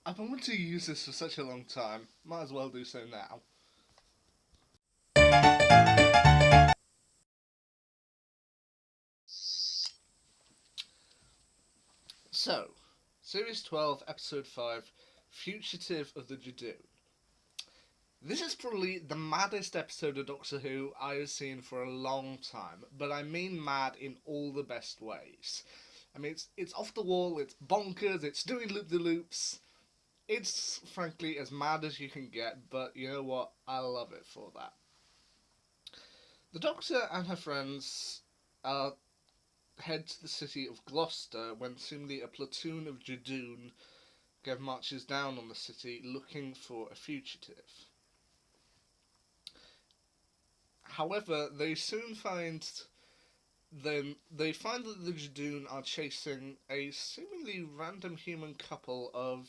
I've been wanting to use this for such a long time. Might as well do so now. So, Series 12, Episode 5, Fugitive of the Judoon. This is probably the maddest episode of Doctor Who I have seen for a long time, but I mean mad in all the best ways. I mean, it's off the wall, it's bonkers, it's doing loop the loops. It's frankly as mad as you can get, but you know what? I love it for that. The Doctor and her friends head to the city of Gloucester when seemingly a platoon of Judoon marches down on the city looking for a fugitive. However, they find that the Judoon are chasing a seemingly random human couple of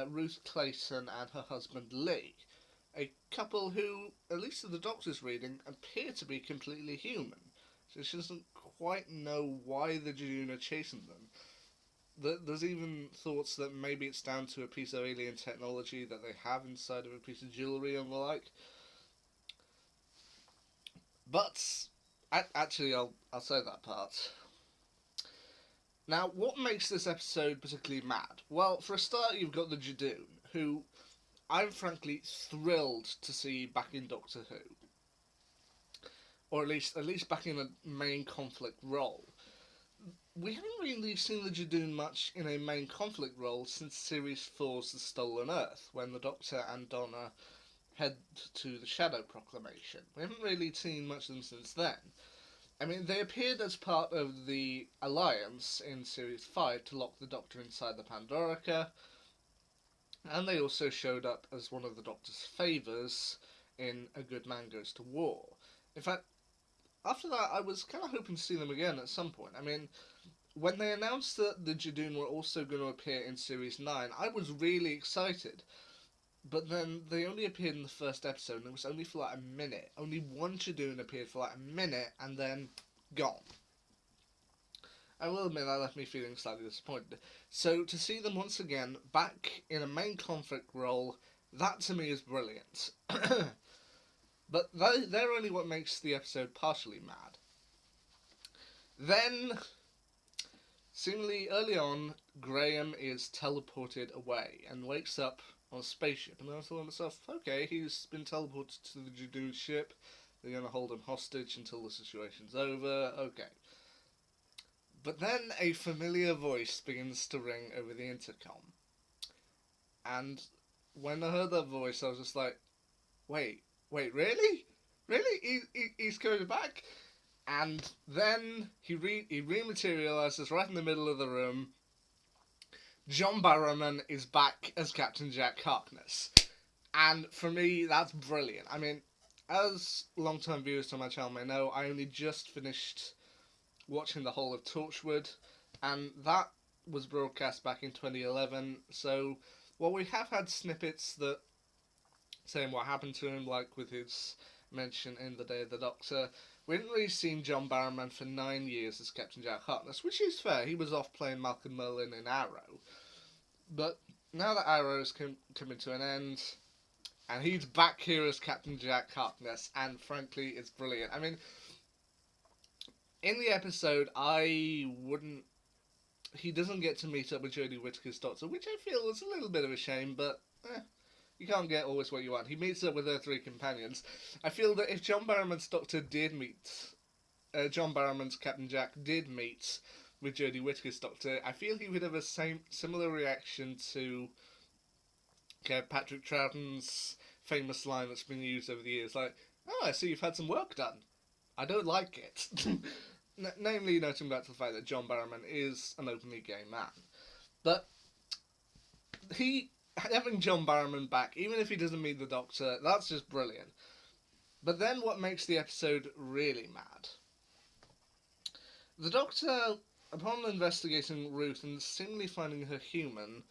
Ruth Clayton and her husband Lee. A couple who, at least in the Doctor's reading, appear to be completely human. So she doesn't quite know why the Judoon are chasing them. There's even thoughts that maybe it's down to a piece of alien technology that they have inside of a piece of jewellery and the like. But actually, I'll say that part. Now, what makes this episode particularly mad? Well, for a start, you've got the Judoon, who I'm frankly thrilled to see back in Doctor Who, or at least back in a main conflict role. We haven't really seen the Judoon much in a main conflict role since Series 4's The Stolen Earth, when the Doctor and Donna head to the Shadow Proclamation. We haven't really seen much of them since then. I mean, they appeared as part of the Alliance in Series 5 to lock the Doctor inside the Pandorica, and they also showed up as one of the Doctor's favours in A Good Man Goes to War. In fact, after that, I was kind of hoping to see them again at some point. I mean, when they announced that the Judoon were also going to appear in Series 9, I was really excited. But then they only appeared in the first episode, and it was only for like a minute. Only one Judoon appeared for like a minute, and then gone. I will admit that left me feeling slightly disappointed. So to see them once again back in a main conflict role, that to me is brilliant. But they're only what makes the episode partially mad. Then, seemingly early on, Graham is teleported away and wakes up on a spaceship. And I thought to myself, okay, he's been teleported to the Judoon ship. They're going to hold him hostage until the situation's over. Okay. But then a familiar voice begins to ring over the intercom. And when I heard that voice, I was just like, wait, really? Really? He's coming back? And then he rematerializes right in the middle of the room. John Barrowman is back as Captain Jack Harkness. And for me, that's brilliant. I mean, as long-term viewers to my channel may know, I only just finished watching the whole of Torchwood, and that was broadcast back in 2011. So, while we have had snippets that saying what happened to him, like with his mention in The Day of the Doctor, we hadn't really seen John Barrowman for 9 years as Captain Jack Harkness, which is fair. He was off playing Malcolm Merlin in Arrow. But now that Arrow's coming to an end, and he's back here as Captain Jack Harkness, and frankly, it's brilliant. I mean, in the episode, I wouldn't. He doesn't get to meet up with Jodie Whittaker's Doctor, which I feel is a little bit of a shame, but you can't get always what you want. He meets up with her three companions. I feel that if John Barrowman's Doctor did meet. John Barrowman's Captain Jack did meet with Jodie Whittaker's Doctor, I feel he would have a similar reaction to Patrick Troughton's famous line that's been used over the years, like, "Oh, I see you've had some work done. I don't like it." Namely, noting back to the fact that John Barrowman is an openly gay man. But having John Barrowman back, even if he doesn't meet the Doctor, that's just brilliant. But then what makes the episode really mad? The Doctor, upon investigating Ruth and seemingly finding her human,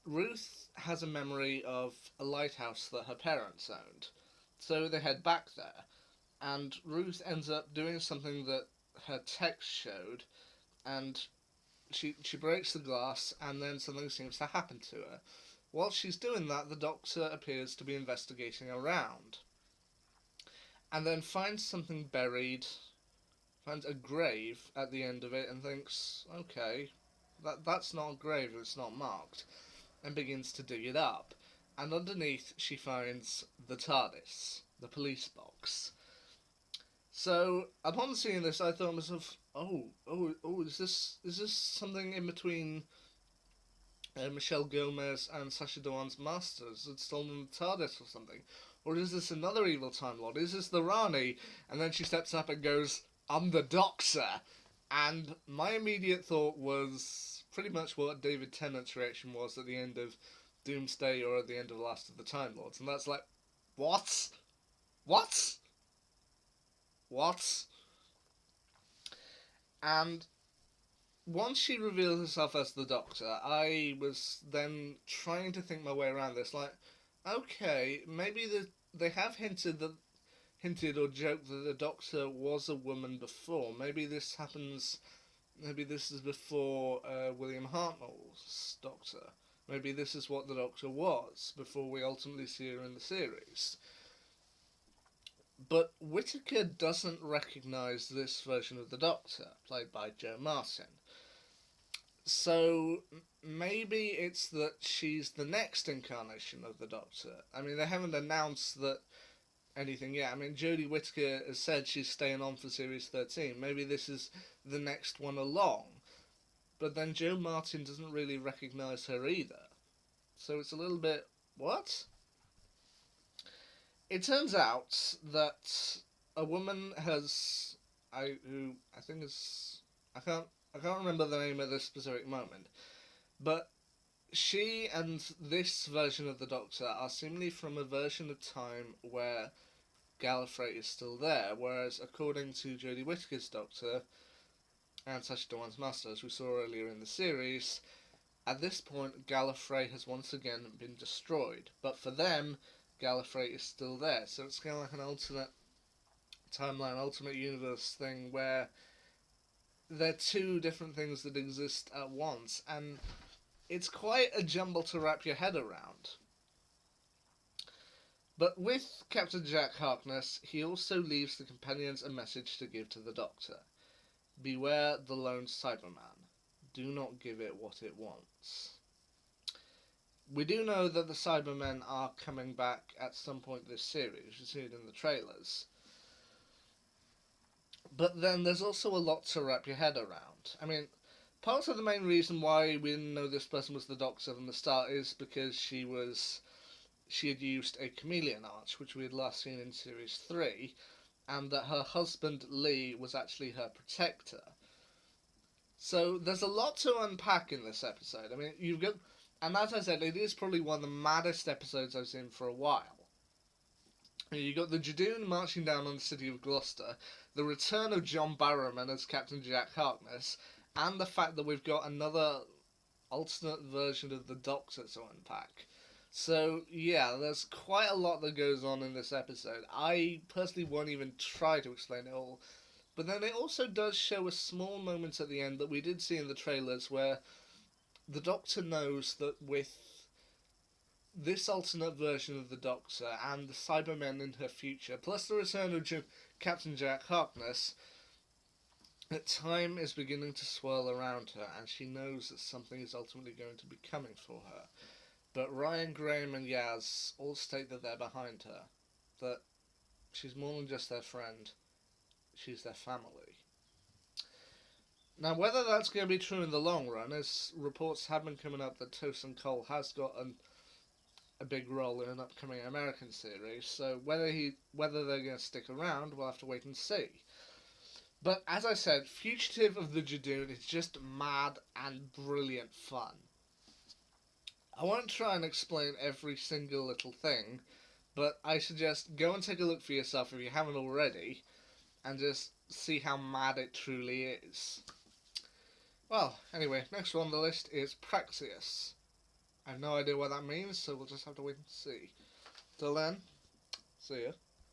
Ruth has a memory of a lighthouse that her parents owned. So they head back there, and Ruth ends up doing something that her text showed, and she breaks the glass, and then something seems to happen to her. While she's doing that, the Doctor appears to be investigating around, and then finds something buried, finds a grave at the end of it, and thinks, okay, that's not a grave, it's not marked, and begins to dig it up. And underneath, she finds the TARDIS, the police box. So, upon seeing this, I thought to myself, is this something in between Michelle Gomez and Sacha Dhawan's Masters had stolen the TARDIS or something? Or is this another evil Time Lord? Is this the Rani? And then she steps up and goes, I'm the Doctor! And my immediate thought was pretty much what David Tennant's reaction was at the end of Doomsday or at the end of Last of the Time Lords. And that's like, what? What? What? And once she revealed herself as the Doctor, I was then trying to think my way around this. Like, okay, maybe they have hinted or joked that the Doctor was a woman before. Maybe this happens. Maybe this is before William Hartnell's Doctor. Maybe this is what the Doctor was before we ultimately see her in the series. But Whittaker doesn't recognise this version of the Doctor, played by Jo Martin. So maybe it's that she's the next incarnation of the Doctor. I mean, they haven't announced that anything yet. I mean, Jodie Whittaker has said she's staying on for Series 13. Maybe this is the next one along. But then Jo Martin doesn't really recognise her either. So it's a little bit, what? It turns out that a woman has, I can't remember the name at this specific moment, but she and this version of the Doctor are seemingly from a version of time where Gallifrey is still there, whereas according to Jodie Whittaker's Doctor and Sacha Dhawan's Master, as we saw earlier in the series, at this point Gallifrey has once again been destroyed, but for them Gallifrey is still there, so it's kind of like an alternate timeline, alternate universe thing where they're two different things that exist at once, and it's quite a jumble to wrap your head around. But with Captain Jack Harkness, he also leaves the companions a message to give to the Doctor. Beware the lone Cyberman. Do not give it what it wants. We do know that the Cybermen are coming back at some point this series. You see it in the trailers. But then there's also a lot to wrap your head around. I mean, part of the main reason why we didn't know this person was the Doctor from the start is because she had used a chameleon arch, which we had last seen in Series 3, and that her husband, Lee, was actually her protector. So there's a lot to unpack in this episode. I mean, you've got... And as I said, it is probably one of the maddest episodes I've seen for a while. You got the Judoon marching down on the city of Gloucester, the return of John Barrowman as Captain Jack Harkness, and the fact that we've got another alternate version of the Doctor to unpack. So, yeah, there's quite a lot that goes on in this episode. I personally won't even try to explain it all. But then it also does show a small moment at the end that we did see in the trailers where the Doctor knows that with this alternate version of the Doctor and the Cybermen in her future, plus the return of Captain Jack Harkness, that time is beginning to swirl around her, and she knows that something is ultimately going to be coming for her. But Ryan, Graham and Yaz all state that they're behind her, that she's more than just their friend, she's their family. Now, whether that's going to be true in the long run, as reports have been coming up that Tosin Cole has got a big role in an upcoming American series, so whether they're going to stick around, we'll have to wait and see. But as I said, Fugitive of the Judoon is just mad and brilliant fun. I won't try and explain every single little thing, but I suggest go and take a look for yourself if you haven't already, and just see how mad it truly is. Well, anyway, next one on the list is Praxeus. I have no idea what that means, so we'll just have to wait and see. Till then, see ya.